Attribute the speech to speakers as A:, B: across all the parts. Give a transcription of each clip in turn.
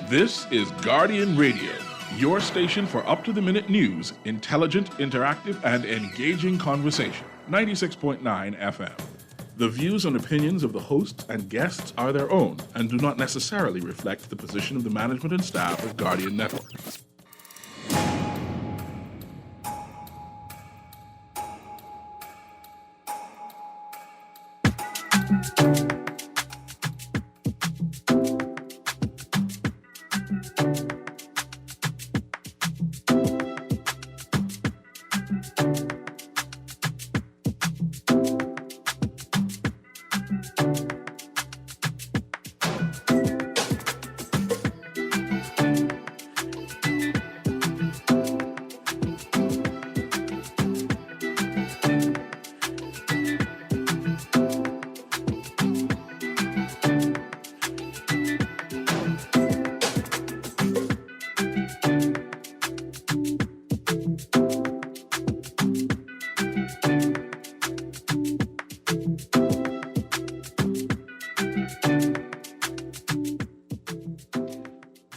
A: This is Guardian Radio, your station for up-to-the-minute news, intelligent, interactive, and engaging conversation. 96.9 FM. The views and opinions of the hosts and guests are their own and do not necessarily reflect the position of the management and staff of Guardian Network.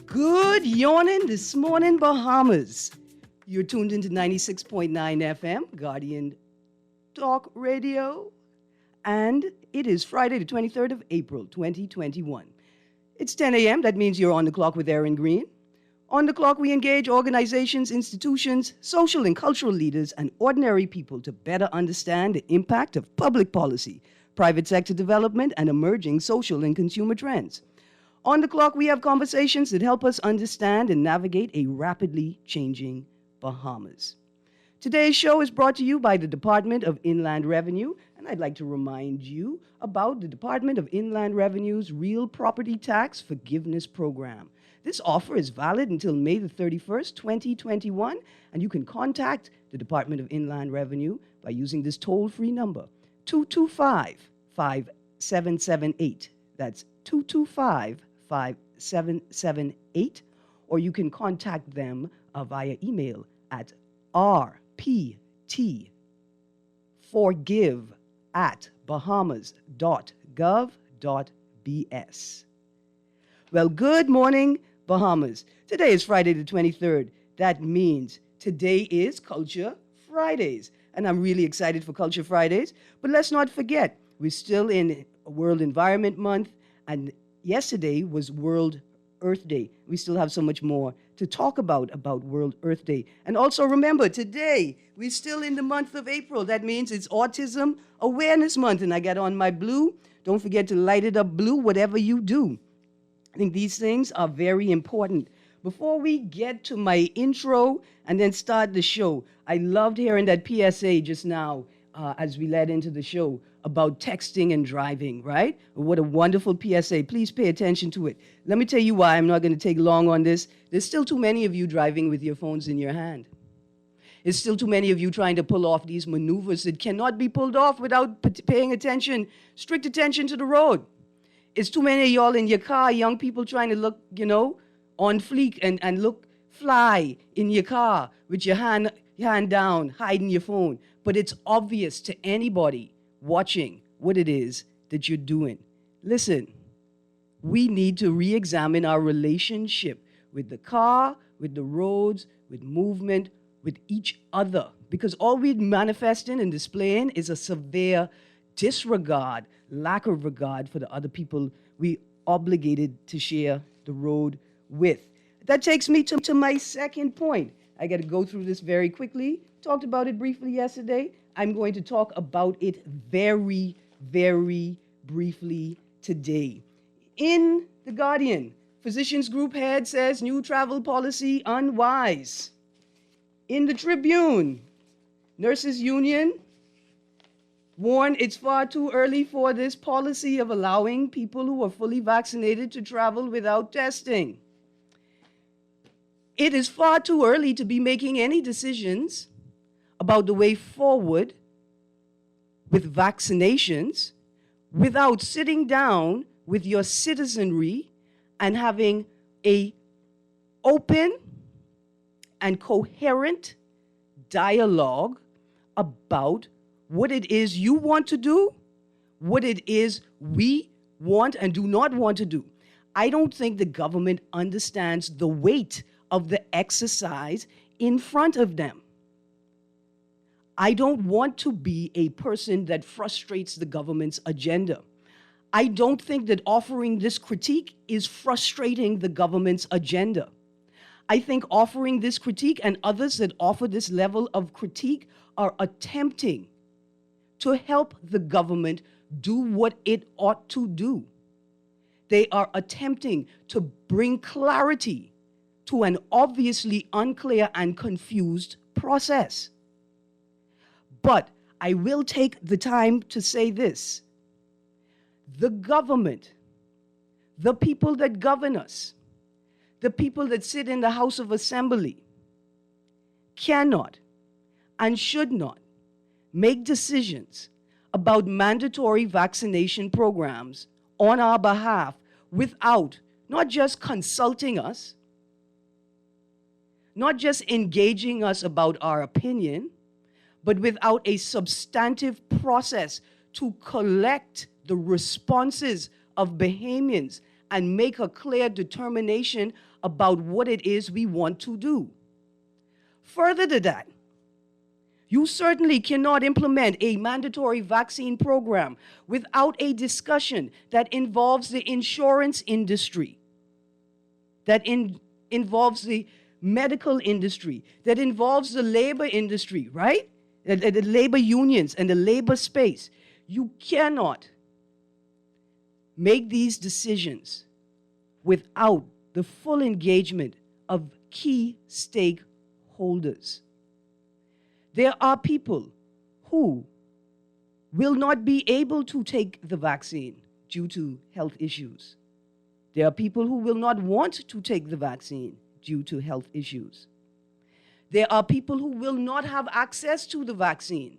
B: Good yawning this morning, Bahamas. You're tuned into 96.9 FM, Guardian Talk Radio, and it is Friday, the 23rd of April, 2021. It's 10 a.m. That means you're on the clock with Erin and Greene. On the clock, we engage organizations, institutions, social and cultural leaders, and ordinary people to better understand the impact of public policy, private sector development, and emerging social and consumer trends. On the clock, we have conversations that help us understand and navigate a rapidly changing Bahamas. Today's show is brought to you by the Department of Inland Revenue, and I'd like to remind you about the Department of Inland Revenue's Real Property Tax Forgiveness Program. This offer is valid until May the 31st, 2021, and you can contact the Department of Inland Revenue by using this toll-free number, 225-5778. That's 225-5778, or you can contact them via email at rptforgive@bahamas.gov.bs. Well, good morning, Bahamas. Today is Friday the 23rd. That means today is Culture Fridays, and I'm really excited for Culture Fridays. But let's not forget, we're still in World Environment Month, and yesterday was World Earth Day. We still have so much more to talk about World Earth Day. And also remember, today, we're still in the month of April. That means it's Autism Awareness Month. And I got on my blue. Don't forget to light it up blue, whatever you do. I think these things are very important. Before we get to my intro and then start the show, I loved hearing that PSA just now as we led into the show about texting and driving, right? What a wonderful PSA. Please pay attention to it. Let me tell you why I'm not going to take long on this. There's still too many of you driving with your phones in your hand. There's still too many of you trying to pull off these maneuvers that cannot be pulled off without paying attention, strict attention to the road. It's too many of y'all in your car, young people trying to look, on fleek and look fly in your car with your hand down, hiding your phone. But it's obvious to anybody watching what it is that you're doing. Listen, we need to re-examine our relationship with the car, with the roads, with movement, with each other. Because all we're manifesting and displaying is a severe disregard, lack of regard for the other people we obligated to share the road with. That takes me to my second point. I got to go through this very quickly. Talked about it briefly yesterday. I'm going to talk about it very, very briefly today. In The Guardian, Physicians Group head says new travel policy unwise. In the Tribune, Nurses Union warn it's far too early for this policy of allowing people who are fully vaccinated to travel without testing. It is far too early to be making any decisions about the way forward with vaccinations without sitting down with your citizenry and having a open and coherent dialogue about what it is you want to do, what it is we want and do not want to do. I don't think the government understands the weight of the exercise in front of them. I don't want to be a person that frustrates the government's agenda. I don't think that offering this critique is frustrating the government's agenda. I think offering this critique and others that offer this level of critique are attempting to help the government do what it ought to do. They are attempting to bring clarity to an obviously unclear and confused process. But I will take the time to say this. The government, the people that govern us, the people that sit in the House of Assembly, cannot and should not make decisions about mandatory vaccination programs on our behalf without not just consulting us, not just engaging us about our opinion, but without a substantive process to collect the responses of Bahamians and make a clear determination about what it is we want to do. Further to that, you certainly cannot implement a mandatory vaccine program without a discussion that involves the insurance industry, that involves the medical industry, that involves the labor industry, right? The labor unions and the labor space. You cannot make these decisions without the full engagement of key stakeholders. There are people who will not be able to take the vaccine due to health issues. There are people who will not want to take the vaccine due to health issues. There are people who will not have access to the vaccine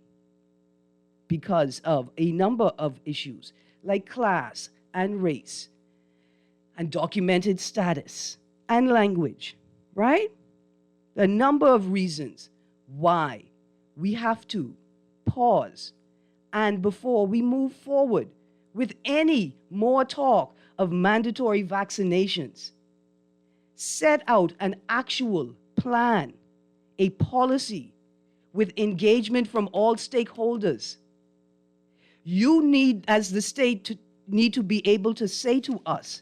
B: because of a number of issues like class and race and documented status and language, right? A number of reasons why we have to pause and before we move forward with any more talk of mandatory vaccinations, set out an actual plan, a policy with engagement from all stakeholders. You need, as the state, need to be able to say to us,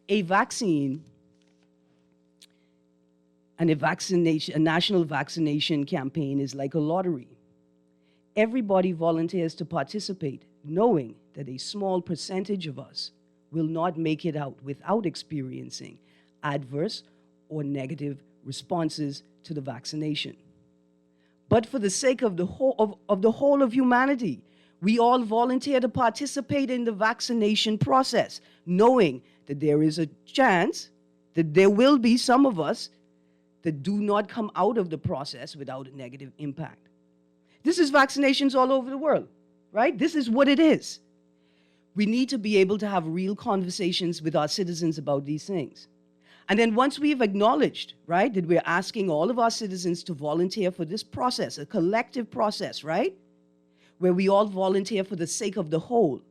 B: a vaccine and a national vaccination campaign is like a lottery. Everybody volunteers to participate, knowing that a small percentage of us will not make it out without experiencing adverse or negative responses to the vaccination. But for the sake of the whole of humanity, we all volunteer to participate in the vaccination process, knowing that there is a chance that there will be some of us that do not come out of the process without a negative impact. This is vaccinations all over the world, right? This is what it is. We need to be able to have real conversations with our citizens about these things. And then once we've acknowledged, right, that we're asking all of our citizens to volunteer for this process, a collective process, right, where we all volunteer for the sake of the whole.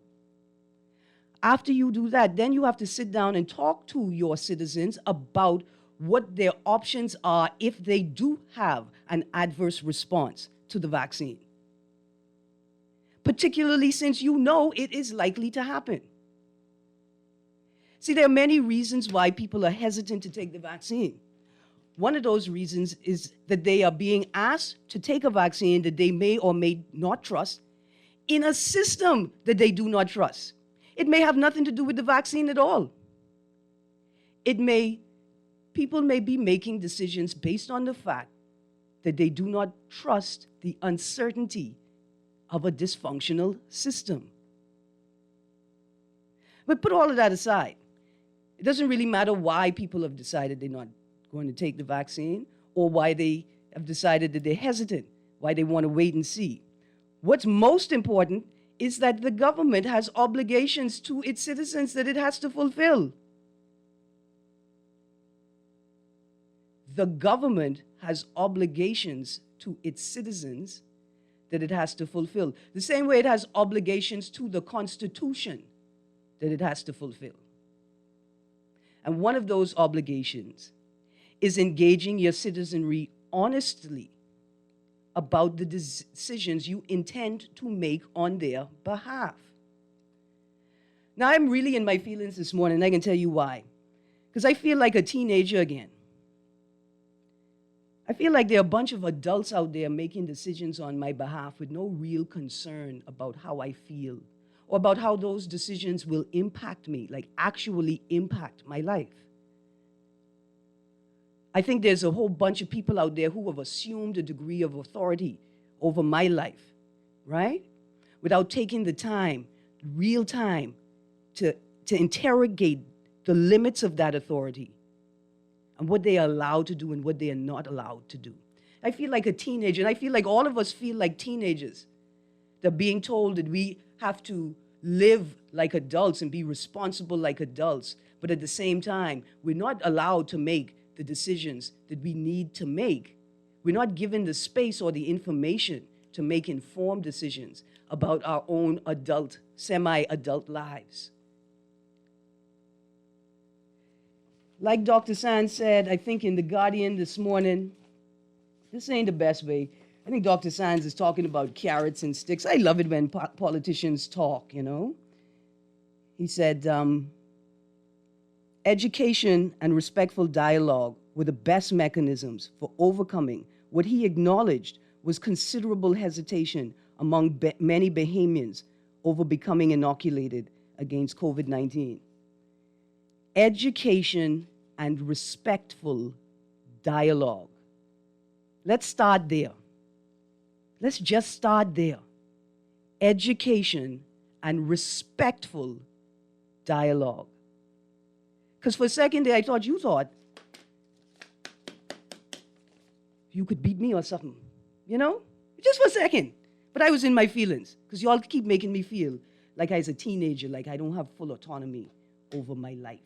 B: After you do that, then you have to sit down and talk to your citizens about what their options are if they do have an adverse response to the vaccine, particularly since you know it is likely to happen. See, there are many reasons why people are hesitant to take the vaccine. One of those reasons is that they are being asked to take a vaccine that they may or may not trust in a system that they do not trust. It may have nothing to do with the vaccine at all. People may be making decisions based on the fact that they do not trust the uncertainty of a dysfunctional system. But put all of that aside. It doesn't really matter why people have decided they're not going to take the vaccine or why they have decided that they're hesitant, why they want to wait and see. What's most important is that the government has obligations to its citizens that it has to fulfill. The government has obligations to its citizens that it has to fulfill. The same way it has obligations to the Constitution that it has to fulfill. And one of those obligations is engaging your citizenry honestly about the decisions you intend to make on their behalf. Now, I'm really in my feelings this morning, and I can tell you why. Because I feel like a teenager again. I feel like there are a bunch of adults out there making decisions on my behalf with no real concern about how I feel or about how those decisions will impact me, like actually impact my life. I think there's a whole bunch of people out there who have assumed a degree of authority over my life, right? Without taking the time, real time, to interrogate the limits of that authority and what they are allowed to do and what they are not allowed to do. I feel like a teenager, and I feel like all of us feel like teenagers. They're being told that we have to live like adults and be responsible like adults, but at the same time, we're not allowed to make the decisions that we need to make. We're not given the space or the information to make informed decisions about our own adult, semi-adult lives. Like Dr. Sands said, I think in The Guardian this morning, this ain't the best way. I think Dr. Sands is talking about carrots and sticks. I love it when politicians talk, you know. He said, education and respectful dialogue were the best mechanisms for overcoming what he acknowledged was considerable hesitation among many Bahamians over becoming inoculated against COVID-19. Education and respectful dialogue. Let's start there. Let's just start there. Education and respectful dialogue. Because for a second there, I thought you thought you could beat me or something, you know? Just for a second. But I was in my feelings, because y'all keep making me feel like I was a teenager, like I don't have full autonomy over my life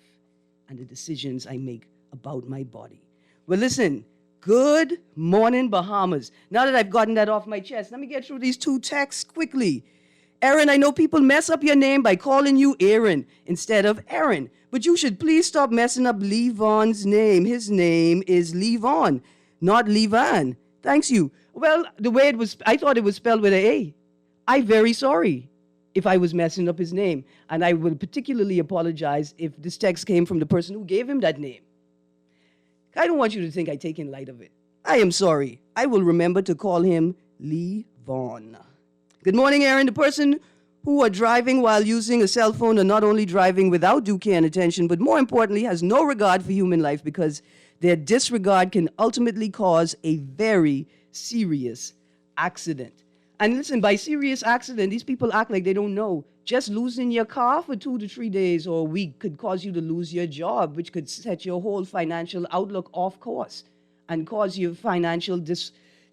B: and the decisions I make about my body. Well, listen, good morning, Bahamas. Now that I've gotten that off my chest, let me get through these two texts quickly. Erin, I know people mess up your name by calling you Erin instead of Erin, but you should please stop messing up Levon's name. His name is Levon, not Levan. Thanks you. Well, the way it was, I thought it was spelled with an A. I'm very sorry if I was messing up his name, and I will particularly apologize if this text came from the person who gave him that name. I don't want you to think I take in light of it. I am sorry. I will remember to call him Levon. Good morning, Erin. The person who are driving while using a cell phone are not only driving without due care and attention, but more importantly, has no regard for human life because their disregard can ultimately cause a very serious accident. And listen, by serious accident, these people act like they don't know. Just losing your car for 2 to 3 days or a week could cause you to lose your job, which could set your whole financial outlook off course and cause you financial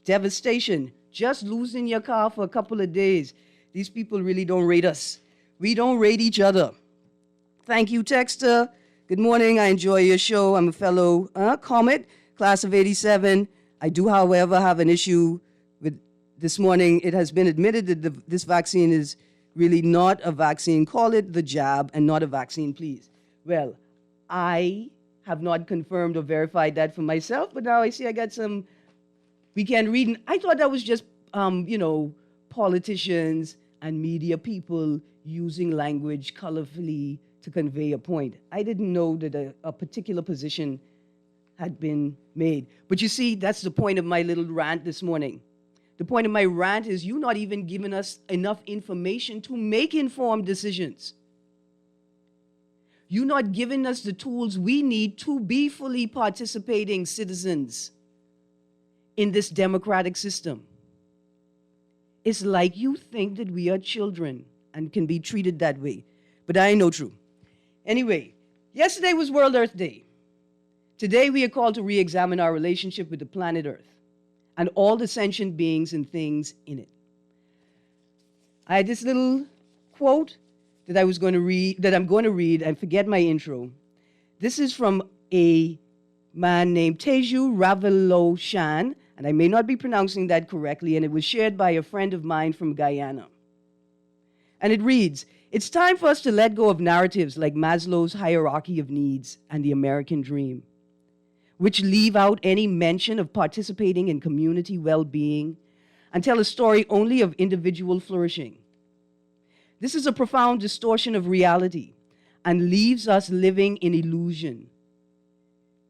B: devastation. Just losing your car for a couple of days. These people really don't rate us. We don't rate each other. Thank you, Texter. Good morning. I enjoy your show. I'm a fellow Comet, class of 87. I do, however, have an issue with this morning. It has been admitted that this vaccine is really not a vaccine. Call it the jab and not a vaccine, please. Well, I have not confirmed or verified that for myself, but now I see I got some weekend reading. I thought that was just, politicians and media people using language colorfully to convey a point. I didn't know that a particular position had been made. But you see, that's the point of my little rant this morning. The point of my rant is you not even giving us enough information to make informed decisions. You not giving us the tools we need to be fully participating citizens in this democratic system. It's like you think that we are children and can be treated that way. But I ain't no true. Anyway, yesterday was World Earth Day. Today we are called to re-examine our relationship with the planet Earth and all the sentient beings and things in it. I had this little quote that I'm going to read and forget my intro. This is from a man named Teju Raviloshan, and I may not be pronouncing that correctly, and it was shared by a friend of mine from Guyana. And it reads, It's time for us to let go of narratives like Maslow's hierarchy of needs and the American dream, which leave out any mention of participating in community well-being and tell a story only of individual flourishing. This is a profound distortion of reality and leaves us living in illusion,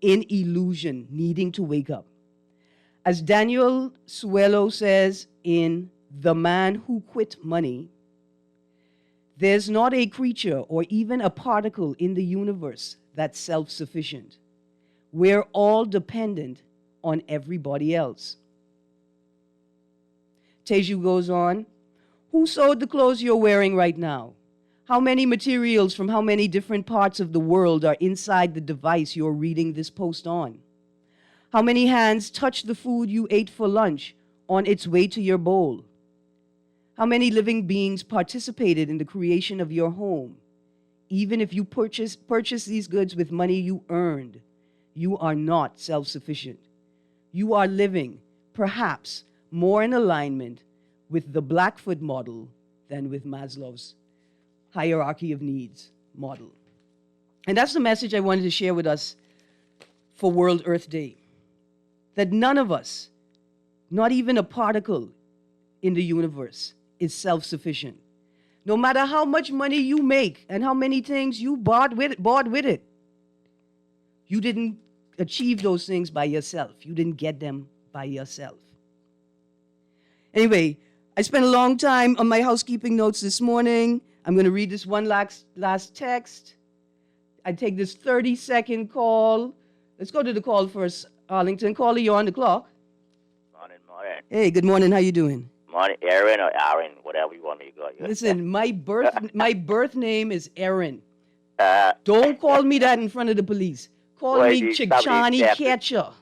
B: needing to wake up. As Daniel Suelo says in The Man Who Quit Money, there's not a creature or even a particle in the universe that's self-sufficient. We're all dependent on everybody else. Teju goes on, who sewed the clothes you're wearing right now? How many materials from how many different parts of the world are inside the device you're reading this post on? How many hands touched the food you ate for lunch on its way to your bowl? How many living beings participated in the creation of your home? Even if you purchase these goods with money you earned, you are not self-sufficient. You are living, perhaps, more in alignment with the Blackfoot model than with Maslow's hierarchy of needs model. And that's the message I wanted to share with us for World Earth Day. That none of us, not even a particle in the universe, is self-sufficient. No matter how much money you make and how many things you bought with it, you didn't achieve those things by yourself. You didn't get them by yourself. Anyway, I spent a long time on my housekeeping notes this morning. I'm going to read this one last text. I take this 30-second call. Let's go to the call first, Arlington. Caller, you're on the clock.
C: Morning.
B: Hey, good morning. How you doing?
C: Morning, Erin or Erin, whatever you want me to go.
B: Listen, my birth name is Erin. Don't call me that in front of the police. Call me Chichani Ketcher.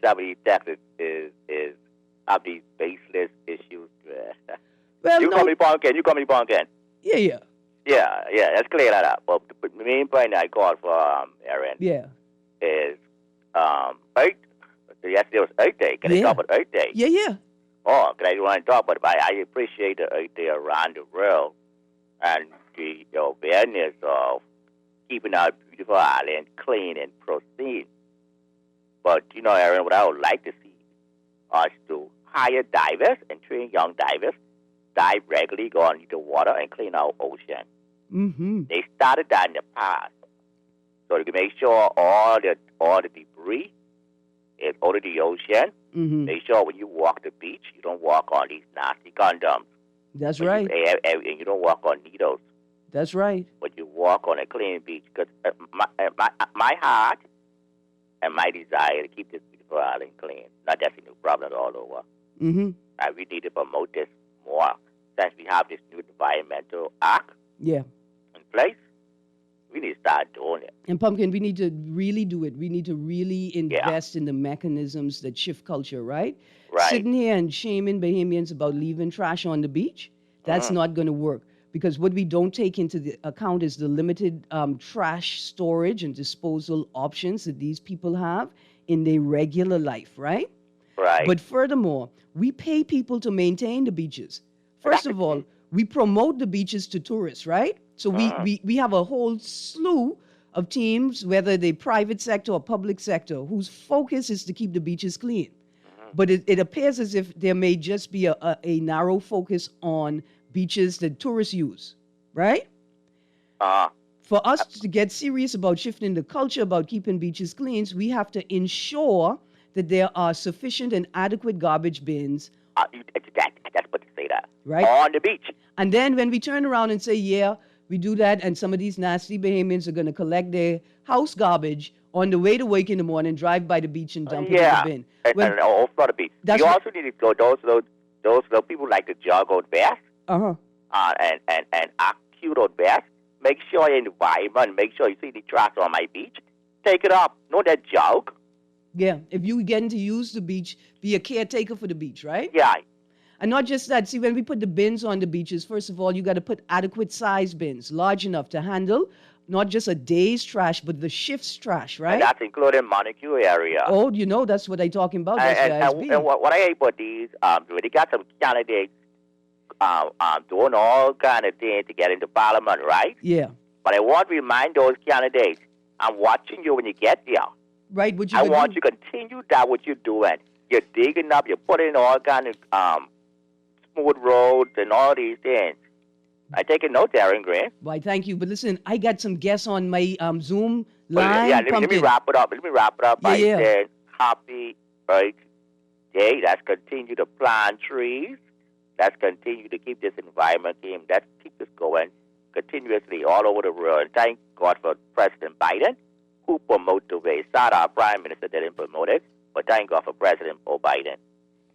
C: Somebody Texas is of these baseless issues.
B: Well,
C: you call me Pumpkin.
B: Yeah.
C: Yeah. Let's clear that up. But the main point I called for, Erin, is Earth. Yesterday was Earth Day. Can I talk about Earth Day?
B: Yeah.
C: Oh, because I want to talk about it. I appreciate the Earth Day around the world and the awareness of keeping our beautiful island clean and pristine. But, Erin, what I would like to see us to hire divers and train young divers, dive regularly, go into the water and clean our ocean.
B: Mm-hmm.
C: They started that in the past. So they can make sure all the debris is out of the ocean.
B: Mm-hmm.
C: Make sure when you walk the beach, you don't walk on these nasty condoms.
B: That's right.
C: And you don't walk on needles.
B: That's right.
C: But you walk on a clean beach. Because my heart and my desire to keep this beautiful island clean, not just a new problem all over.
B: Mm-hmm.
C: And we need to promote this more. Since we have this new environmental act in place, we need to start doing it.
B: And Pumpkin, we need to really do it. We need to really invest in the mechanisms that shift culture, right? Sitting here and shaming Bahamians about leaving trash on the beach, that's not going to work. Because what we don't take into the account is the limited trash storage and disposal options that these people have in their regular life, right?
C: Right.
B: But furthermore, we pay people to maintain the beaches. First of all, we promote the beaches to tourists, right? So we have a whole slew of teams, whether they're private sector or public sector, whose focus is to keep the beaches clean. But it appears as if there may just be a narrow focus on beaches that tourists use, right? For us to get serious about shifting the culture about keeping beaches clean, we have to ensure that there are sufficient and adequate garbage bins.
C: That's what to say that.
B: Right?
C: On the beach.
B: And then when we turn around and say, we do that, and some of these nasty Bahamians are going to collect their house garbage on the way to work in the morning, drive by the beach and dump it in the bin.
C: And also the beach. You also need to go, those people like to jog out west. And act cute out west. Make sure your environment, make sure you see the trash on my beach. Take it up. No that joke.
B: Yeah, if you getting to use the beach, be a caretaker for the beach, right?
C: Yeah.
B: And not just that. See, when we put the bins on the beaches, first of all, you got to put adequate size bins, large enough to handle not just a day's trash, but the shift's trash, right?
C: And that's including Montecure area.
B: Oh, that's what I'm talking about.
C: And what I hate about these, they got some candidates doing all kind of things to get into Parliament, right?
B: Yeah.
C: But I want to remind those candidates, I'm watching you when you get there.
B: Right, what you
C: I
B: could
C: want
B: do.
C: you to continue that what you're doing. You're digging up, you're putting in all kind of smooth roads and all these things. I take a note, Erin Greene.
B: Why, thank you. But listen, I got some guests on my Zoom line.
C: Let me wrap it up. Let me wrap it up by saying happy birthday. Let's continue to plant trees. Let's continue to keep this environment game. Let's keep this going continuously all over the world. And thank God for President Biden, who promoted the way. It's not our Prime Minister that didn't promote it, but thank God for President Biden.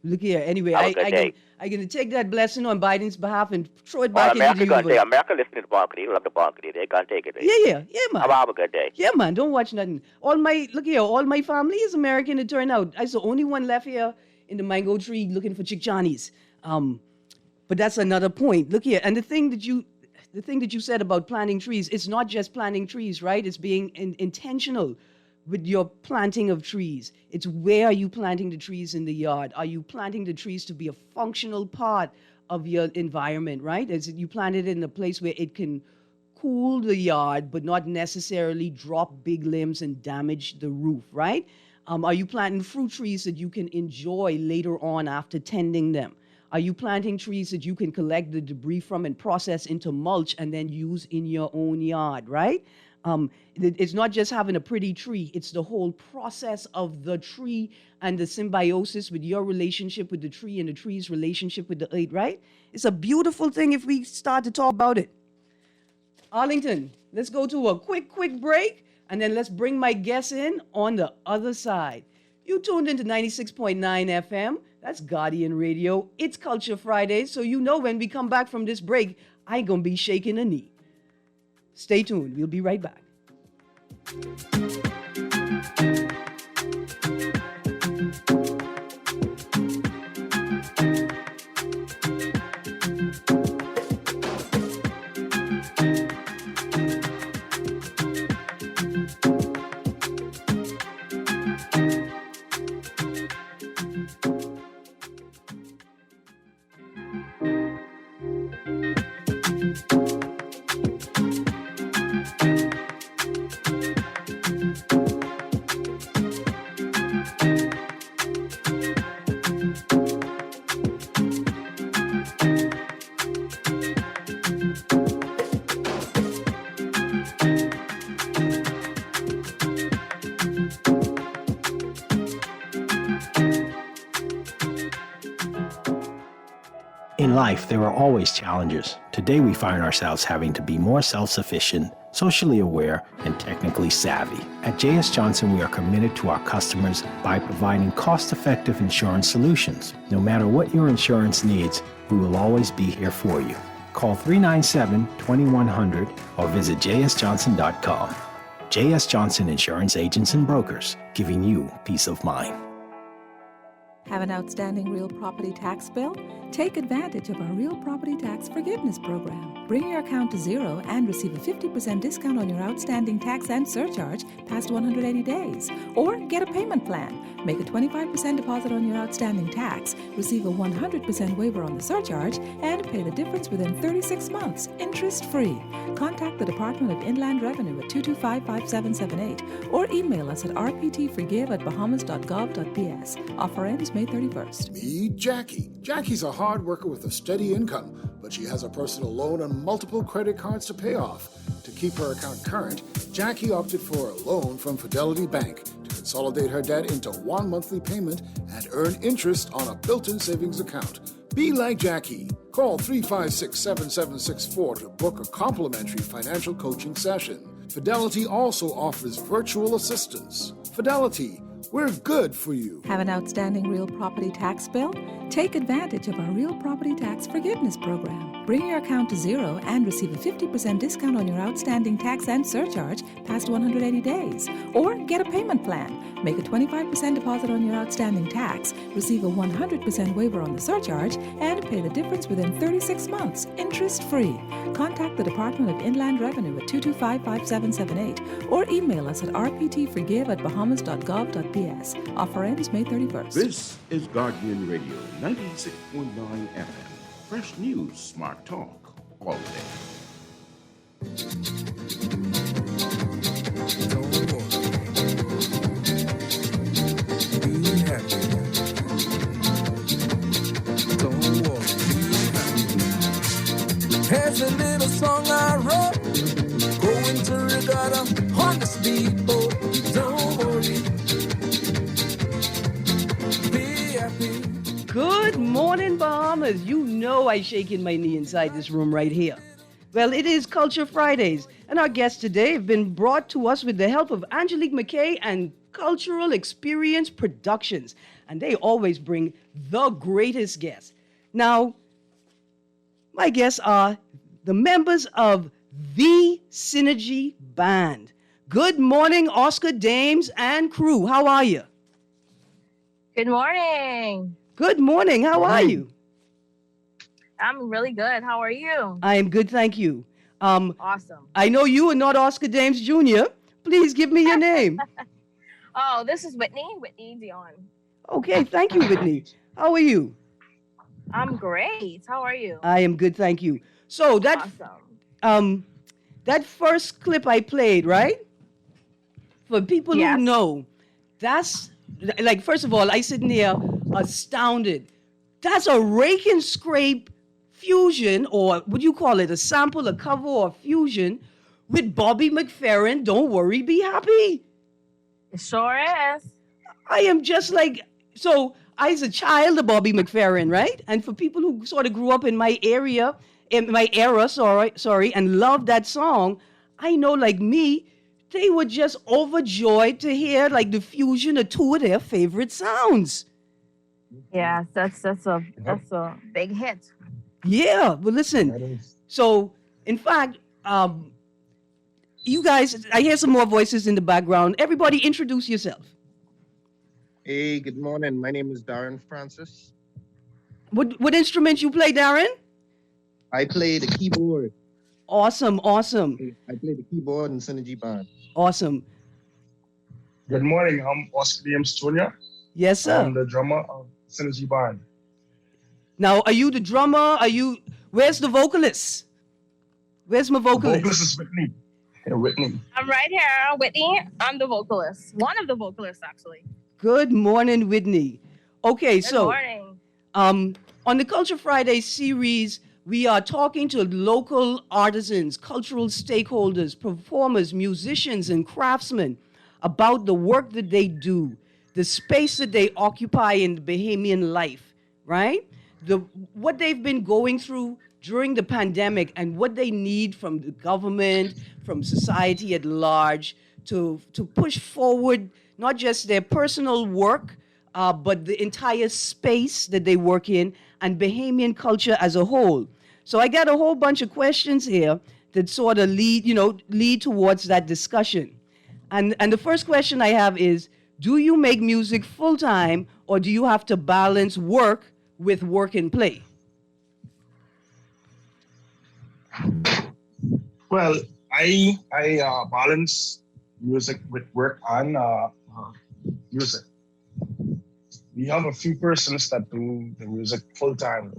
B: Look here. Anyway, I'm going to take that blessing on Biden's behalf and throw it back into the universe.
C: America listening to Bonkley. They love the Bonkley. They're going to take it.
B: Yeah, man.
C: Have a good day.
B: Yeah, man. Don't watch nothing. All my family is American, it turned out. I was the only one left here in the mango tree looking for Chick Johnnies. But that's another point. Look here. And the thing that you said about planting trees, it's not just planting trees, right? It's being intentional with your planting of trees. It's where are you planting the trees in the yard? Are you planting the trees to be a functional part of your environment, right? Is it you plant it in a place where it can cool the yard, but not necessarily drop big limbs and damage the roof, right? Are you planting fruit trees that you can enjoy later on after tending them? Are you planting trees that you can collect the debris from and process into mulch and then use in your own yard, right? It's not just having a pretty tree. It's the whole process of the tree and the symbiosis with your relationship with the tree and the tree's relationship with the earth, right? It's a beautiful thing if we start to talk about it. Arlington, let's go to a quick break, and then let's bring my guests in on the other side. You tuned into 96.9 FM. That's Guardian Radio. It's Culture Friday, so you know when we come back from this break, I ain't gonna be shaking a knee. Stay tuned. We'll be right back.
D: In life, there are always challenges. Today, we find ourselves having to be more self-sufficient, socially aware, and technically savvy. At J.S. Johnson, we are committed to our customers by providing cost-effective insurance solutions. No matter what your insurance needs, we will always be here for you. Call 397-2100 or visit jsjohnson.com. J.S. Johnson Insurance Agents and Brokers, giving you peace of mind.
E: Have an outstanding real property tax bill? Take advantage of our Real Property Tax Forgiveness Program. Bring your account to zero and receive a 50% discount on your outstanding tax and surcharge past 180 days. Or get a payment plan. Make a 25% deposit on your outstanding tax, receive a 100% waiver on the surcharge, and pay the difference within 36 months, interest-free. Contact the Department of Inland Revenue at 225-5778 or email us at rptforgive@bahamas.gov.ps. Offer ends May 31st.
F: Meet Jackie. Jackie's a hard worker with a steady income, but she has a personal loan and multiple credit cards to pay off. To keep her account current, Jackie opted for a loan from Fidelity Bank to consolidate her debt into one monthly payment and earn interest on a built-in savings account. Be like Jackie. Call 356-7764 to book a complimentary financial coaching session. Fidelity also offers virtual assistance. Fidelity, we're good for you.
E: Have an outstanding real property tax bill? Take advantage of our Real Property Tax Forgiveness Program. Bring your account to zero and receive a 50% discount on your outstanding tax and surcharge past 180 days. Or get a payment plan. Make a 25% deposit on your outstanding tax, receive a 100% waiver on the surcharge, and pay the difference within 36 months, interest-free. Contact the Department of Inland Revenue at 225-5778 or email us at rptforgive@bahamas.gov.ps. Offer ends May 31st.
G: This is Guardian Radio, 96.9 FM. Fresh news, smart talk, all day.
H: Here's a little song I wrote, going to regatta on the speedboat. Don't worry, be happy.
B: Good morning, Bahamas. You know I shaking my knee inside this room right here. Well, it is Culture Fridays, and our guests today have been brought to us with the help of Angelique McKay and Cultural Experience Productions, and they always bring the greatest guests. Now, my guests are the members of the Synergy Band. Good morning, Oscar Dames and crew. How are you?
I: Good morning.
B: Good morning. How are you?
I: I'm really good. How are you?
B: I am good, thank you.
I: Awesome.
B: I know you are not Oscar Dames Jr. Please give me your name.
I: Oh, this is Whitney Dion.
B: Okay, thank you, Whitney. How are you?
I: I'm great. How are you?
B: I am good, thank you. So
I: Awesome.
B: that first clip I played, right? For people who
I: Yes.
B: know, that's like, first of all, I sitting there astounded. That's a rake and scrape fusion, or would you call it a sample, a cover, or a fusion with Bobby McFerrin. Don't worry, be happy.
I: It sure is.
B: I am just like, so I was a child of Bobby McFerrin, right? And for people who sort of grew up in my area, in my era, sorry, and loved that song, I know like me, they were just overjoyed to hear like the fusion of two of their favorite sounds.
I: Yes, that's a big hit.
B: Yeah, well, listen. So, in fact, you guys, I hear some more voices in the background. Everybody, introduce yourself.
J: Hey, good morning. My name is Darren Francis.
B: What instrument you play, Darren?
J: I play the keyboard.
B: Awesome.
J: I play the keyboard in Synergy Band.
B: Awesome.
K: Good morning. I'm Oscar James Jr.
B: Yes, sir.
K: I'm the drummer of Synergy Band.
B: Now, are you the drummer? Where's the vocalist? Where's my vocalist?
K: The vocalist is Whitney. Yeah, Whitney.
I: I'm right here, Whitney. I'm the vocalist. One of the vocalists, actually.
B: Good morning, Whitney. Okay,
I: Good morning.
B: on the Culture Friday series, we are talking to local artisans, cultural stakeholders, performers, musicians, and craftsmen about the work that they do, the space that they occupy in the Bahamian life, right? What they've been going through during the pandemic and what they need from the government, from society at large to push forward not just their personal work, but the entire space that they work in and Bahamian culture as a whole. So I got a whole bunch of questions here that sort of lead towards that discussion. And the first question I have is, do you make music full-time or do you have to balance work with work and play?
K: Well, I balance music with work and music. We have a few persons that do the music full time.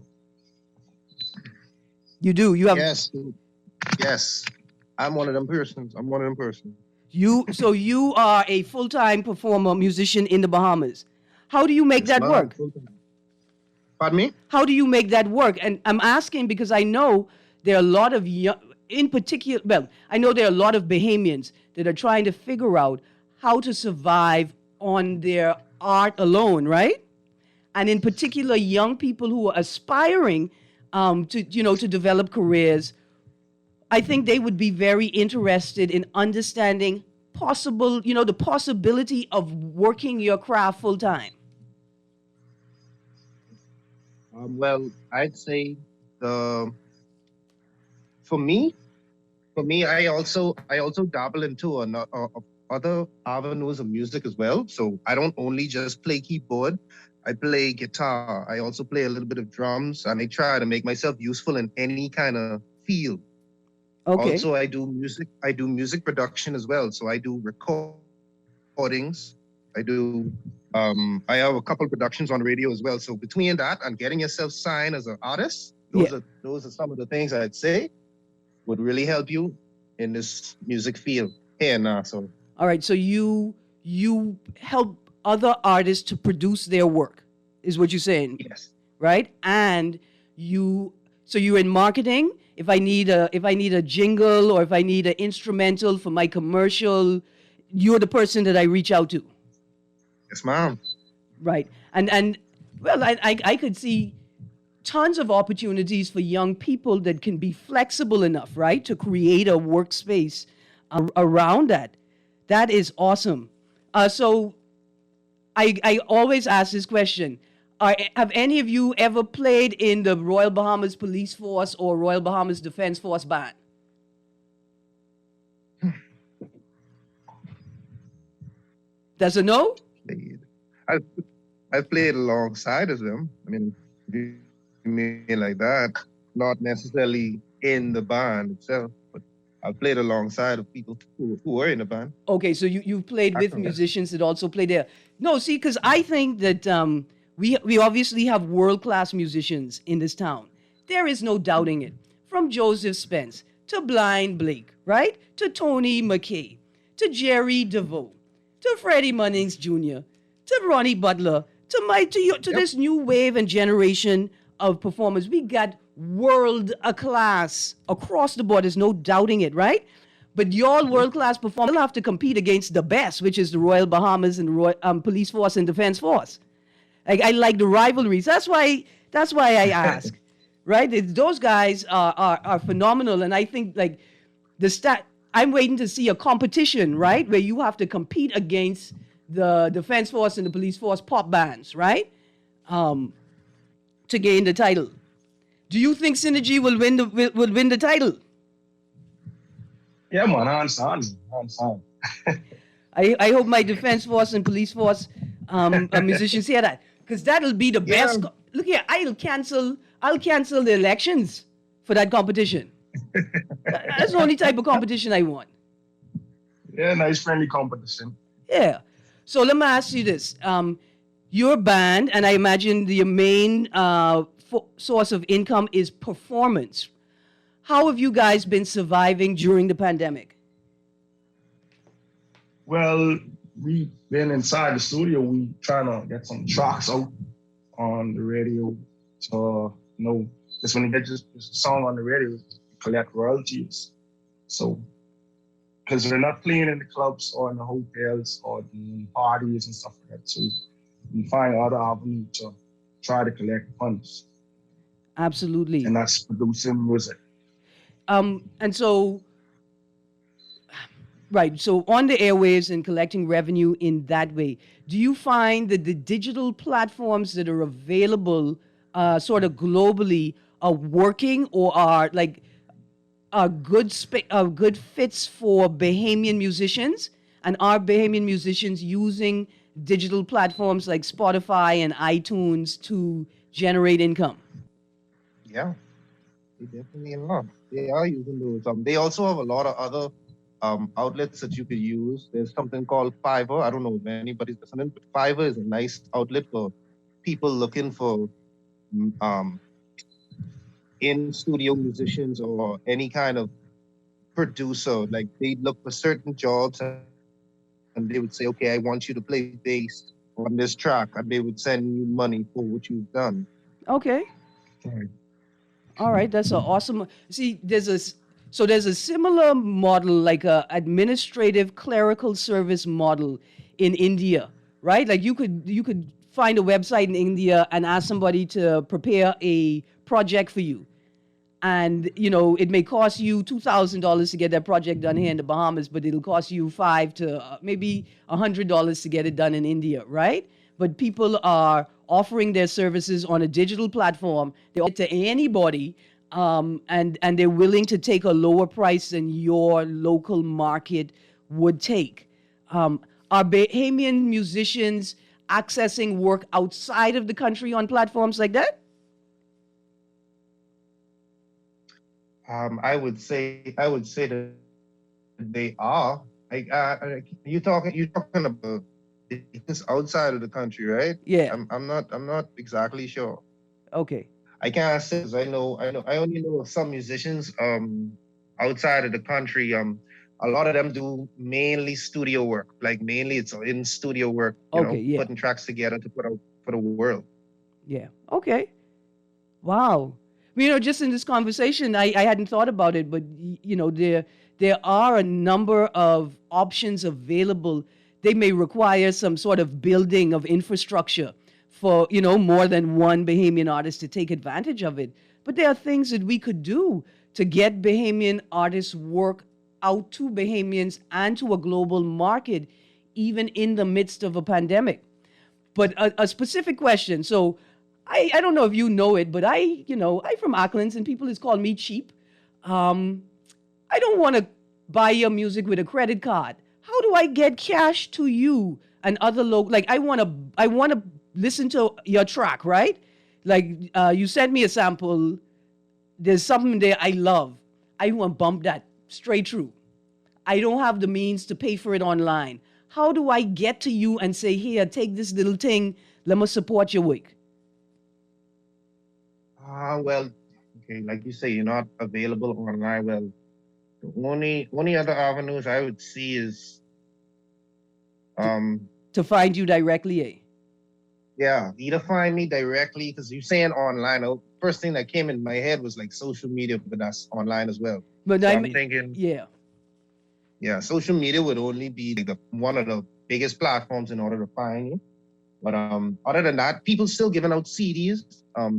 B: You do. You have.
J: Yes. I'm one of them persons.
B: So you are a full-time performer, musician in the Bahamas. How do you make that work?
J: Pardon me?
B: How do you make that work? And I'm asking because I know there are a lot of I know there are a lot of Bahamians that are trying to figure out how to survive on their art alone, right? And in particular, young people who are aspiring to develop careers. I think they would be very interested in understanding the possibility of working your craft full time.
J: Well, I'd say for me, I also dabble into other avenues of music as well. So I don't only just play keyboard. I play guitar. I also play a little bit of drums, and I try to make myself useful in any kind of field.
B: Okay.
J: Also, I do music production as well. So I do recordings. I have a couple productions on radio as well. So between that and getting yourself signed as an artist, Those are some of the things I'd say would really help you in this music field here now. So
B: All right, so you help other artists to produce their work, is what you're saying,
J: yes,
B: right? And you're in marketing. If I need a jingle or if I need an instrumental for my commercial, you're the person that I reach out to.
J: yes, ma'am.
B: Right. And well, I could see tons of opportunities for young people that can be flexible enough, right, to create a workspace around that. That is awesome. So I always ask this question. Have any of you ever played in the Royal Bahamas Police Force or Royal Bahamas Defense Force band? That's a no?
J: Played. I played alongside of them. I mean, if you mean like that, not necessarily in the band itself, but I played alongside of people who were in the band.
B: Okay, so you've played with
J: Yes.
B: musicians that also play there. No, see, because I think that we obviously have world-class musicians in this town. There is no doubting it. From Joseph Spence to Blind Blake, right? To Tony McKay, to Jerry DeVoe, to Freddie Munnings Jr., to Ronnie Butler, to this new wave and generation of performers. We got world class across the board. There's no doubting it, right? But your world-class performers will have to compete against the best, which is the Royal Bahamas and the Police Force and Defense Force. I like the rivalries. That's why I ask, right? Those guys are phenomenal, and I think like I'm waiting to see a competition, right, where you have to compete against the Defense Force and the Police Force pop bands, right, to gain the title. Do you think Synergy will win the title?
K: Yeah, man, hands on.
B: I hope my Defense Force and Police Force musicians hear that, because that'll be the best. Look here, I'll cancel the elections for that competition. That's the only type of competition I want.
K: Yeah, nice friendly competition.
B: Yeah. So let me ask you this: your band, and I imagine your main source of income is performance. How have you guys been surviving during the pandemic?
K: Well, we've been inside the studio. We trying to get some tracks out on the radio. So, just when you get just a song on the radio, collect royalties. So, because we're not playing in the clubs or in the hotels or the parties and stuff like that. So, we find other avenues to try to collect funds.
B: Absolutely.
K: And that's producing music.
B: And so, right, so on the airwaves and collecting revenue in that way, do you find that the digital platforms that are available sort of globally are working or are good fits for Bahamian musicians? And are Bahamian musicians using digital platforms like Spotify and iTunes to generate income?
J: Yeah, they definitely are. They are using those. They also have a lot of other outlets that you could use. There's something called Fiverr. I don't know if anybody's listening, but Fiverr is a nice outlet for people looking for in-studio musicians or any kind of producer. Like they look for certain jobs and they would say, okay, I want you to play bass on this track, and they would send you money for what you've done.
B: Okay.
J: Right.
B: All right, that's awesome. See, there's a similar model, like a administrative clerical service model in India, right? Like you could find a website in India and ask somebody to prepare a project for you. And, it may cost you $2,000 to get that project done here in the Bahamas, but it'll cost you $5 to maybe $100 to get it done in India, right? But people are offering their services on a digital platform. They offer it to anybody, and they're willing to take a lower price than your local market would take. Are Bahamian musicians accessing work outside of the country on platforms like that?
J: I would say that they are. You talking about this outside of the country, right?
B: Yeah.
J: I'm not exactly sure.
B: Okay.
J: I can't say 'cause I only know of some musicians outside of the country. A lot of them do mainly studio work. Like mainly it's in studio work,
B: Okay, yeah.
J: putting tracks together to put out for the world.
B: Yeah. Okay. Wow. Just in this conversation, I hadn't thought about it, but there are a number of options available. They may require some sort of building of infrastructure for, more than one Bahamian artist to take advantage of it. But there are things that we could do to get Bahamian artists' work out to Bahamians and to a global market, even in the midst of a pandemic. But a specific question. So I don't know if you know it, but I'm from Auckland and people just call me cheap. I don't want to buy your music with a credit card. How do I get cash to you and other like I want to listen to your track, right? Like you sent me a sample. There's something there I love. I want to bump that straight through. I don't have the means to pay for it online. How do I get to you and say, here, take this little thing, let me support your work?
J: Well, okay, like you say, you're not available online. Well, the only other avenues I would see is
B: to find you directly, eh?
J: Yeah, either find me directly, because you're saying online. The first thing that came in my head was like social media, but that's online as well.
B: But
J: So I'm thinking,
B: yeah,
J: social media would only be like one of the biggest platforms in order to find you. But other than that, people still giving out CDs.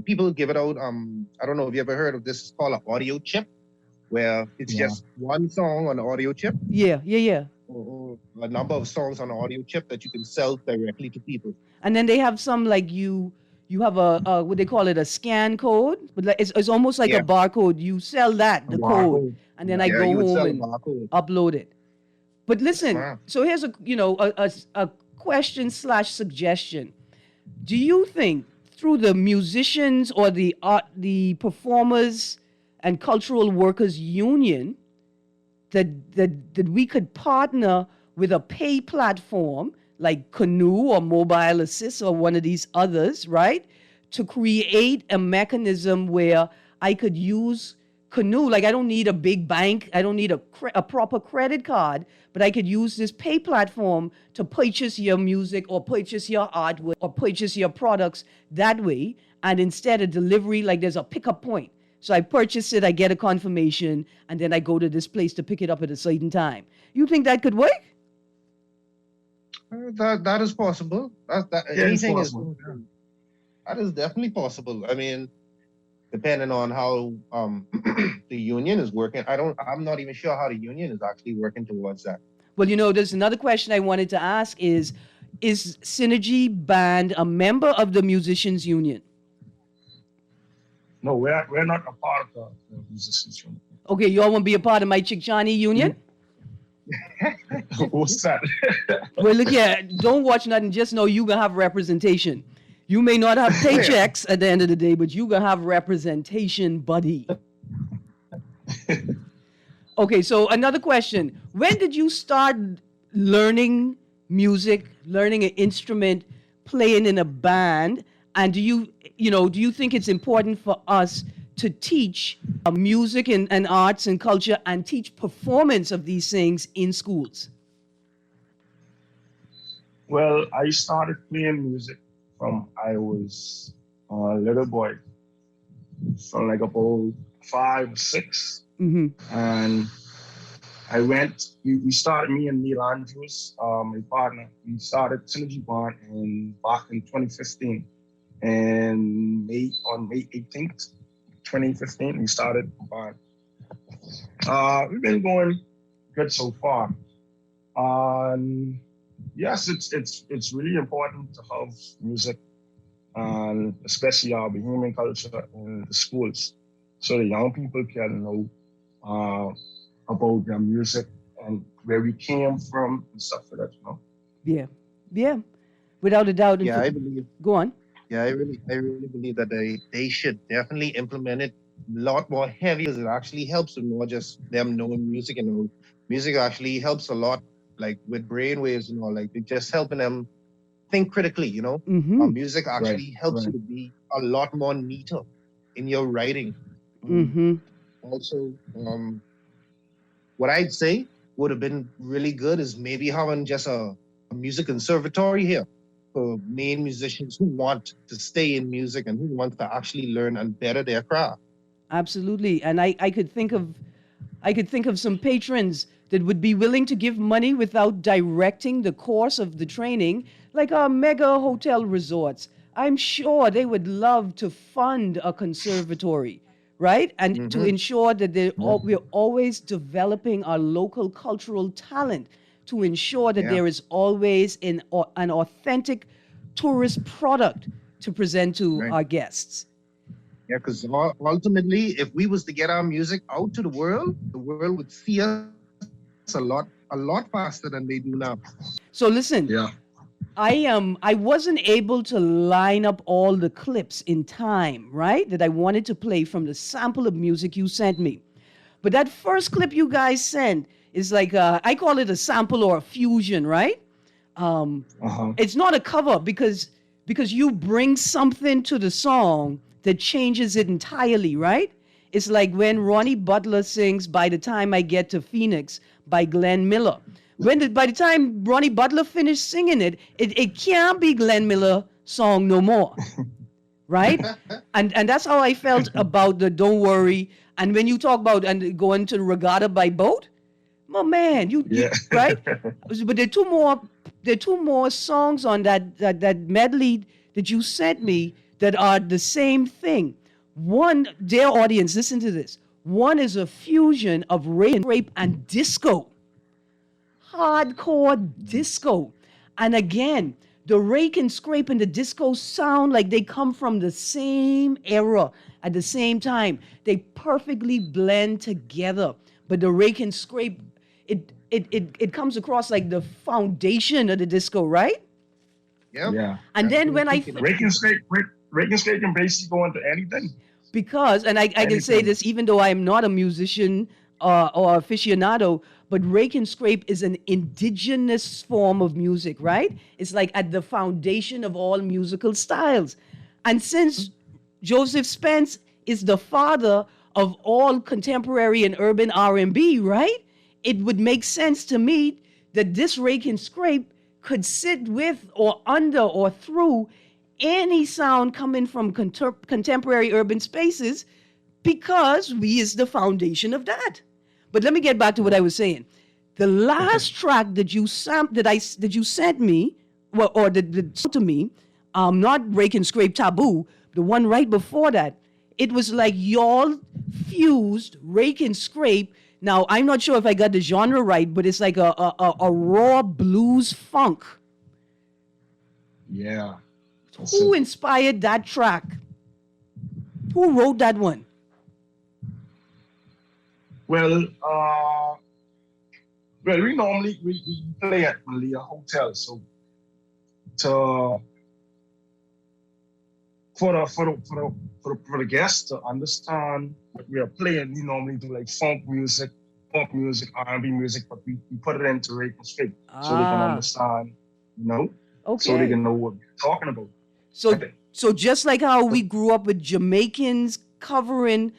J: People give it out. I don't know if you ever heard of this. It's called an audio chip, where it's just one song on the audio chip.
B: Yeah.
J: Or a number of songs on the audio chip that you can sell directly to people.
B: And then they have some like you have a what they call it, a scan code, but like, it's almost like a barcode. You sell that, the code, and then I go home and upload it. But listen, so here's a question / suggestion. Do you think through the musicians or the performers and cultural workers union that we could partner with a pay platform like Canoe or Mobile Assist or one of these others, right? To create a mechanism where I could use Canoe. Like I don't need a big bank. I don't need a proper credit card, but I could use this pay platform to purchase your music or purchase your artwork or purchase your products that way. And instead of delivery, like there's a pickup point. So I purchase it, I get a confirmation, and then I go to this place to pick it up at a certain time. You think that could work?
J: That is possible. Anything is possible. That is definitely possible. I mean, depending on how the union is working, I'm not even sure how the union is actually working towards that.
B: Well, there's another question I wanted to ask is Synergy Band a member of the Musicians Union?
K: No, we're not a part of the musicians union.
B: Okay, you all want to be a part of my Chickchani union?
K: What's that?
B: Well, look here, don't watch nothing. Just know you gonna have representation. You may not have paychecks at the end of the day, but you gonna have representation, buddy. Okay, so another question. When did you start learning music, learning an instrument, playing in a band? And do you think it's important for us to teach music and arts and culture and teach performance of these things in schools?
K: Well, I started playing music from I was a little boy, from like about 5 or 6.
B: Mm-hmm.
K: And we started, me and Neil Andrews, my partner, we started Synergy Band back in 2015. And on May 18th, 2015, we started the band. We've been going good so far. Yes, it's really important to have music, and especially our Bahamian culture in the schools, so the young people can know about their music and where we came from and stuff like that.
B: Yeah, without a doubt.
J: Yeah, I believe.
B: Go on.
J: Yeah, I really believe that they should definitely implement it a lot more heavy, because it actually helps them, not just them knowing music, and music actually helps a lot, like with brainwaves and all, like it's just helping them think critically,
B: Mm-hmm.
J: Music actually helps you to be a lot more neater. in your writing.
B: Mm-hmm.
J: Also, what I'd say would have been really good is maybe having just a music conservatory here for main musicians who want to stay in music and who want to actually learn and better their craft.
B: Absolutely. And I could think of some patrons that would be willing to give money without directing the course of the training, like our mega hotel resorts. I'm sure they would love to fund a conservatory, right? And to ensure that we're always developing our local cultural talent, to ensure that there is always an authentic tourist product to present to our guests.
J: Yeah, because ultimately, if we was to get our music out to the world would see us a lot faster than they do now.
B: So listen, I wasn't able to line up all the clips in time, right? That I wanted to play from the sample of music you sent me. But that first clip you guys sent is like I call it a sample or a fusion, right? It's not a cover because you bring something to the song that changes it entirely, right? It's like when Ronnie Butler sings "By the Time I Get to Phoenix" by Glenn Miller. By the time Ronnie Butler finished singing it, it can't be Glenn Miller song no more, right? and that's how I felt about the "Don't Worry." And when you talk about and going to the Regatta by boat, my man, you right? But there are two more songs on that medley that you sent me that are the same thing. One, dear audience, listen to this. One is a fusion of rape and disco. Hardcore disco. And again, the rake and scrape and the disco sound like they come from the same era at the same time. They perfectly blend together. But the rake and scrape, it comes across like the foundation of the disco, right?
J: Yeah.
B: And then when I
K: rake and scrape can basically go into anything.
B: Because, and I can say this even though I'm not a musician or aficionado, but rake and scrape is an indigenous form of music, right? It's like at the foundation of all musical styles. And since Joseph Spence is the father of all contemporary and urban R&B, right? It would make sense to me that this rake and scrape could sit with or under or through any sound coming from contemporary urban spaces because we is the foundation of that. But let me get back to what I was saying. The last track that you sent me, or to me, not Rake and Scrape Taboo, the one right before that, it was like y'all fused Rake and Scrape. Now I'm not sure if I got the genre right, but it's like a raw blues funk.
K: Yeah.
B: Who inspired that track? Who wrote that one?
K: Well, we normally we play at Malia Hotel, so for the guests to understand what we are playing, we normally do like funk music, pop music, R&B music, but we put it into rate and straight so they can understand, so they can know what we're talking about.
B: So just like how we grew up with Jamaicans covering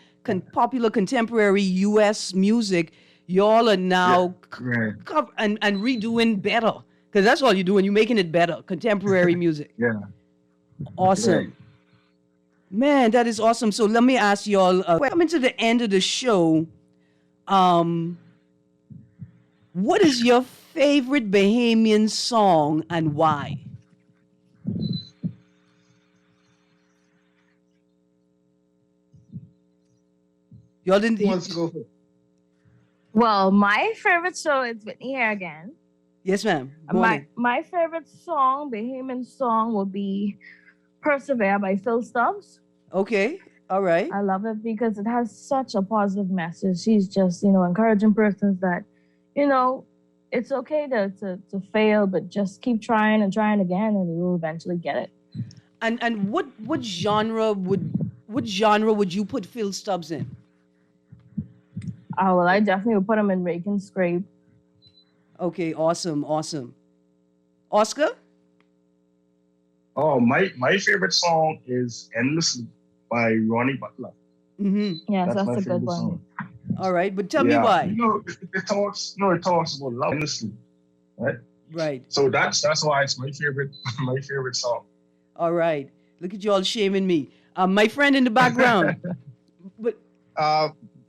B: popular contemporary U.S. music, y'all are now and redoing better. Because that's all you're doing. You're making it better. Contemporary music.
K: Yeah.
B: Awesome.
K: Right.
B: Man, that is awesome. So let me ask y'all, coming to the end of the show, what is your favorite Bahamian song and why? Y'all didn't.
J: Who wants to go first?
I: Well, my favorite show is Whitney here again.
B: Yes, ma'am.
I: My favorite song, Bahamian song, will be "Persevere" by Phil Stubbs.
B: Okay, all right.
I: I love it because it has such a positive message. She's just, encouraging persons that, it's okay to fail, but just keep trying and trying again, and you will eventually get it.
B: And what genre would you put Phil Stubbs in?
I: Oh, well, I definitely would put him in Rake and Scrape.
B: Okay, awesome. Oscar?
K: Oh, my favorite song is "Endlessly" by Ronnie Butler.
B: Mm-hmm.
I: Yes,
K: That's
I: that's
K: my
I: a good
K: favorite
I: one.
K: song.
B: All right, but tell me
K: Yeah,
B: why.
K: you know, it talks about love, honestly, right?
B: Right.
K: So that's why it's my favorite my favorite song.
B: All right. Look at you all shaming me. My friend in the background. But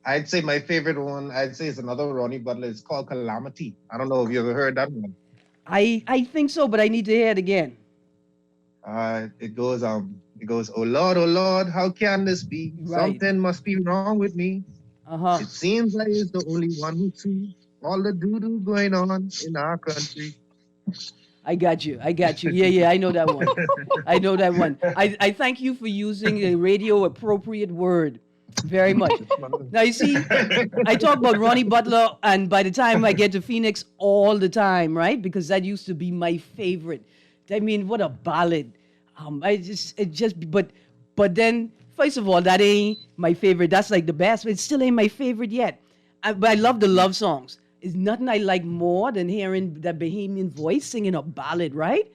J: I'd say my favorite one, I'd say is another Ronnie Butler. It's called Calamity. I don't know if you ever heard that one.
B: I think so, but I need to hear it again.
J: It goes, oh Lord, how can this be?
B: Right.
J: Something must be wrong with me.
B: Uh-huh.
J: It seems like it's the only one who sees all the doo-doo going on in our country.
B: I got you. Yeah, I know that one. I know that one. I thank you for using a radio appropriate word very much. Now, you see, I talk about Ronnie Butler, and by the time I get to Phoenix all the time, right? Because that used to be my favorite. I mean, what a ballad. But then, first of all, that ain't my favorite. That's like the best, but it still ain't my favorite yet. But I love the love songs. It's nothing I like more than hearing that Bahamian voice singing a ballad, right?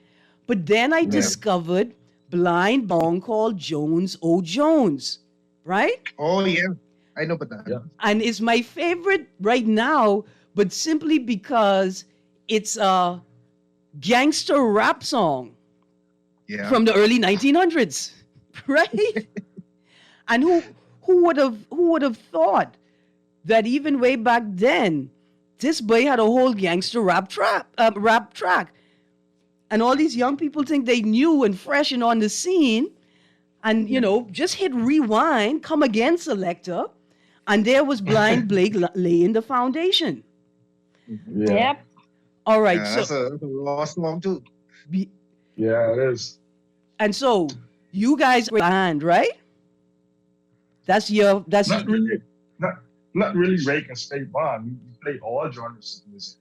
B: But then I discovered blind song called Jones, Oh Jones, right?
J: Oh, yeah. I know about that.
K: Yeah.
B: And it's my favorite right now, but simply because it's a gangster rap song from the early 1900s, right? And who would have thought that even way back then, this boy had a whole gangster rap track. And all these young people think they new and fresh and on the scene. And, you know, just hit rewind, come again, selector. And there was Blind Blake laying the foundation.
K: Yeah.
I: Yep.
B: All right.
J: Yeah, that's a raw song, too.
K: Yeah, it is.
B: And so, you guys are band, right? That's
K: Not really Rake and State Bond. We play all genres of music.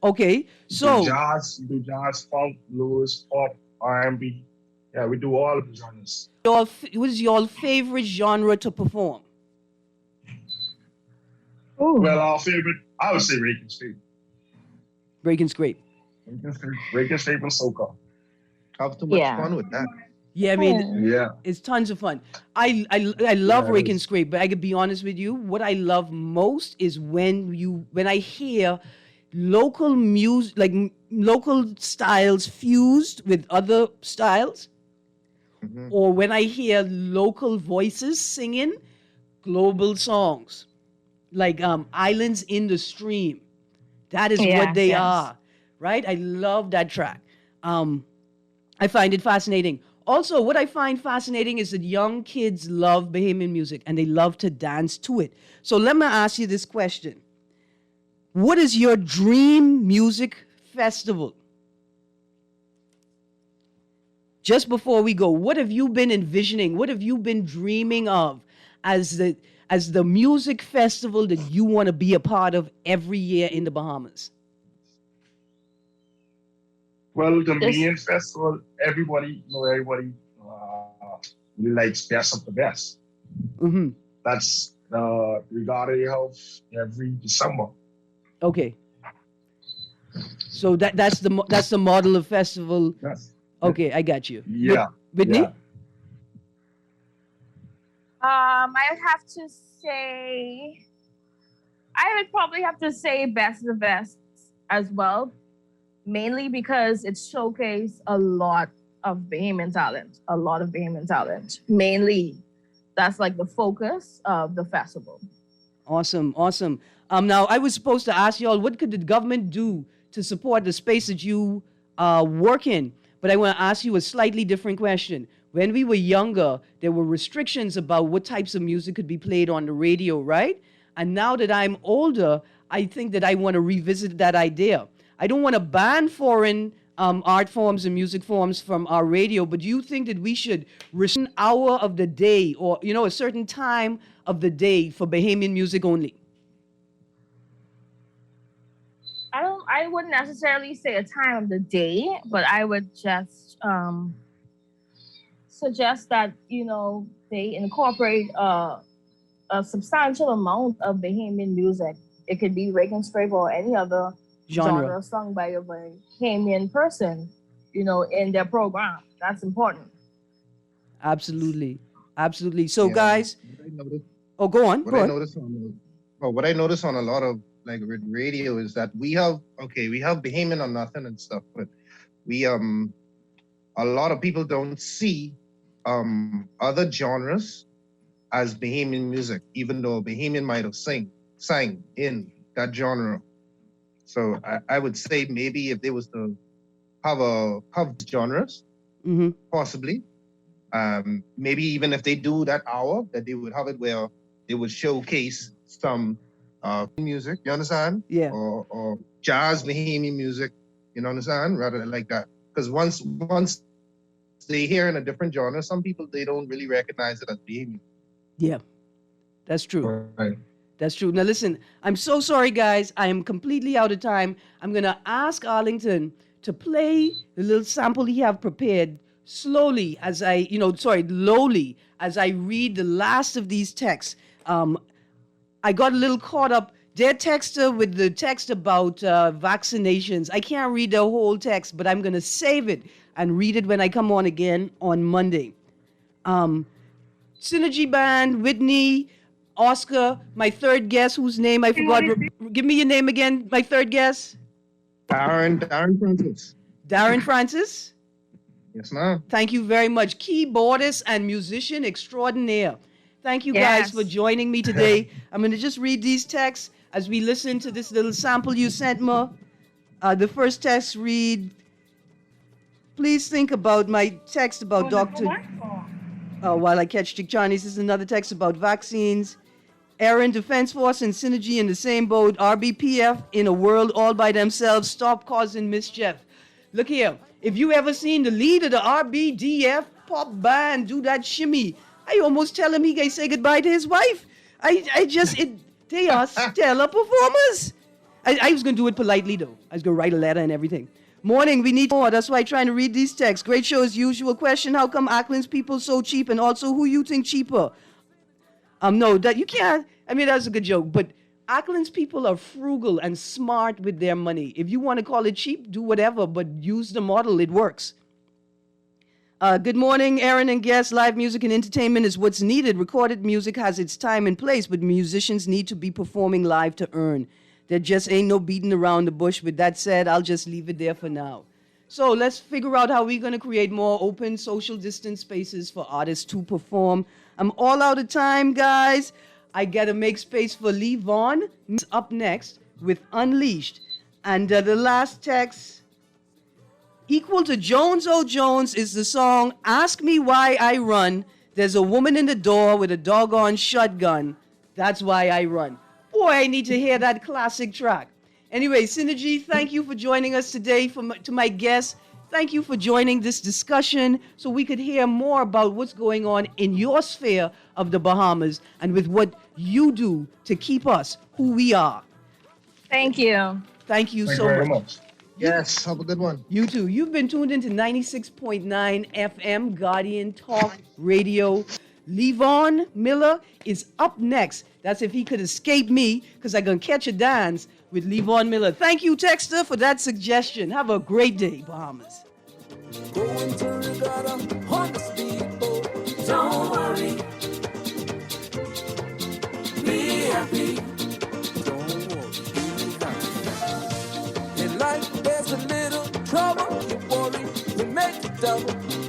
B: okay. So
K: We do jazz, funk, blues, pop, R&B. Yeah, we do all of the genres.
B: what is your favorite genre to perform?
I: Ooh.
K: Well, our favorite, I would say Rake and State.
B: Break and scrape.
K: Rake and State and soca.
J: Have too much fun with that.
B: Yeah, I mean, it's tons of fun. I love Rake and Scrape, but I could be honest with you. What I love most is when I hear local music, like local styles fused with other styles, or when I hear local voices singing global songs, like Islands in the Stream. That is what they are, right? I love that track. I find it fascinating. Also, what I find fascinating is that young kids love Bahamian music and they love to dance to it. So let me ask you this question. What is your dream music festival? Just before we go, what have you been envisioning? What have you been dreaming of as the music festival that you want to be a part of every year in the Bahamas?
K: Well, the main festival, everybody likes best of the best.
B: Mm-hmm.
K: That's the regatta they have every December.
B: Okay. So that's the model of festival.
K: Yes.
B: Okay, I got you.
K: Yeah.
B: Whitney?
K: Yeah.
I: I would probably have to say Best of the Best as well, mainly because it showcased a lot of Bahamian talent. Mainly, that's like the focus of the festival.
B: Awesome. Now, I was supposed to ask y'all, what could the government do to support the space that you work in? But I want to ask you a slightly different question. When we were younger, there were restrictions about what types of music could be played on the radio, right? And now that I'm older, I think that I want to revisit that idea. I don't want to ban foreign art forms and music forms from our radio, but do you think that we should restrict an hour of the day or, a certain time of the day for Bahamian music only?
I: I wouldn't necessarily say a time of the day, but I would just suggest that, they incorporate a substantial amount of Bahamian music. It could be Rake and Scrape or any other genre sung by a Bahamian person, in their program. That's important.
B: Absolutely. Absolutely. So,
J: Yeah.
B: guys,
J: What I noticed,
B: go on.
J: what I noticed on what I noticed on a lot of like radio is that we have Bahamian or nothing and stuff, but we a lot of people don't see other genres as Bahamian music, even though Bahamian might have sang in that genre. So I would say maybe if they was to have genres, possibly, maybe even if they do that hour, that they would have it where they would showcase some music, you understand?
B: Yeah.
J: Or jazz Bahamian music, you understand? Rather than like that. Because once they hear in a different genre, some people, they don't really recognize it as Bahamian.
B: Yeah, that's true.
K: Right.
B: That's true. Now, listen, I'm so sorry, guys. I am completely out of time. I'm going to ask Arlington to play the little sample he have prepared slowly as lowly as I read the last of these texts. I got a little caught up. Their texter with the text about vaccinations. I can't read the whole text, but I'm going to save it and read it when I come on again on Monday. Synergy Band, Whitney, Oscar, my third guest, whose name I forgot. Give me your name again, my third guest.
J: Darren Francis.
B: Darren Francis?
J: Yes, ma'am.
B: Thank you very much. Keyboardist and musician extraordinaire. Thank you guys for joining me today. I'm going to just read these texts as we listen to this little sample you sent me. The first text read, please think about my text about Dr. While I catch Chick-Chani, this is another text about vaccines. Erin, Defense Force and Synergy in the same boat. RBPF in a world all by themselves. Stop causing mischief. Look here. If you ever seen the lead of the RBDF pop band do that shimmy, I almost tell him he can say goodbye to his wife. They are stellar performers. I was going to do it politely, though. I was going to write a letter and everything. Morning, we need more. That's why I'm trying to read these texts. Great show as usual. Question, how come Ackland's people so cheap? And also, who you think cheaper? No, that you can't. I mean, that's a good joke. But Ackland's people are frugal and smart with their money. If you want to call it cheap, do whatever, but use the model. It works. Good morning, Erin and guests. Live music and entertainment is what's needed. Recorded music has its time and place, but musicians need to be performing live to earn. There just ain't no beating around the bush. With that said, I'll just leave it there for now. So let's figure out how we're going to create more open social distance spaces for artists to perform. I'm all out of time, guys. I got to make space for Lee Vaughn up next with Unleashed. And the last text, equal to Jones O' Jones, is the song Ask Me Why I Run. There's a woman in the door with a doggone shotgun. That's why I run. Boy, I need to hear that classic track. Anyway, Synergy, thank you for joining us today. To my guests, thank you for joining this discussion so we could hear more about what's going on in your sphere of the Bahamas and with what you do to keep us who we are.
I: Thank you.
B: Thank you
K: Thank
B: so
K: you very
B: much.
K: much.
J: Yes, have a good one.
B: You too. You've been tuned into 96.9 FM Guardian Talk Radio. Levon Miller is up next. That's if he could escape me, because I'm going to catch a dance with Levon Miller. Thank you, Texter, for that suggestion. Have a great day, Bahamas.
H: Going to Regatta on the speedboat. Don't worry. Be happy. Don't worry. Be happy. In life, there's a little trouble. You worry, you make it double.